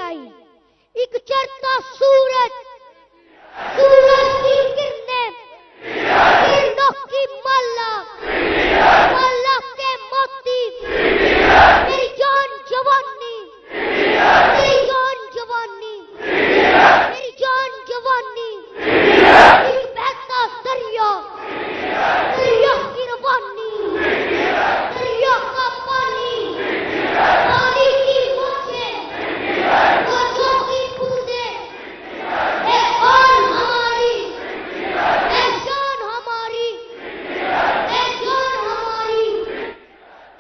आई, एक चढ़ता सूरज, सूरज की किरणें, किरणों की माला, माला के मोती, मेरी जान जवानी, मेरी जान जवानी, मेरी जान जवानी, एक बहता दरिया, दरिया की रवानी, दरिया का पानी, पानी की मौजें, मौजों की बूंदें, ए जान हमारी, ए जान हमारी, ए जान हमारी,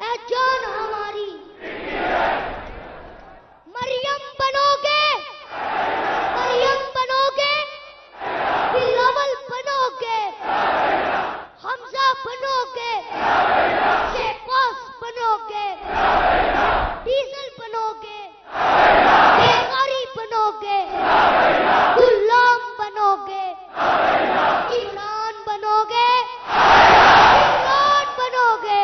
ए जान हमारी। मरियम बनोगे, मरियम बनोगे, बिलावल बनोगे, हमजा बनोगे, शेपास बनोगे, डीजल बनोगे, बेकारी बनोगे, गुलाम बनोगे, इमरान बनोगे, इमरान बनोगे,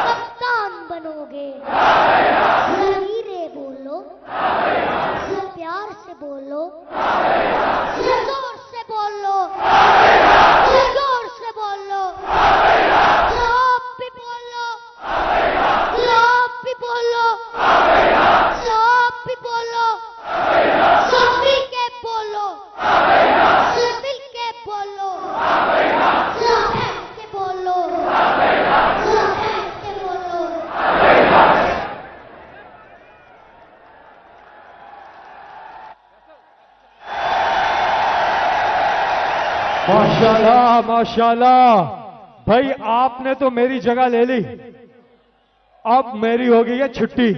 कप्तान बनोगे। ज़मीरे बोलो, प्यार से बोलो, जोर से बोलो, जोर से बोलो, आप भी बोलो, आप भी बोलो, आप भी बोलो, सब मिल के बोलो, सब मिल के बोलो, सब मिल के बोलो, सब मिल के बोलो। माशाल्लाह माशाल्लाह भाई, आपने तो मेरी जगह ले ली, अब मेरी हो गई है छुट्टी।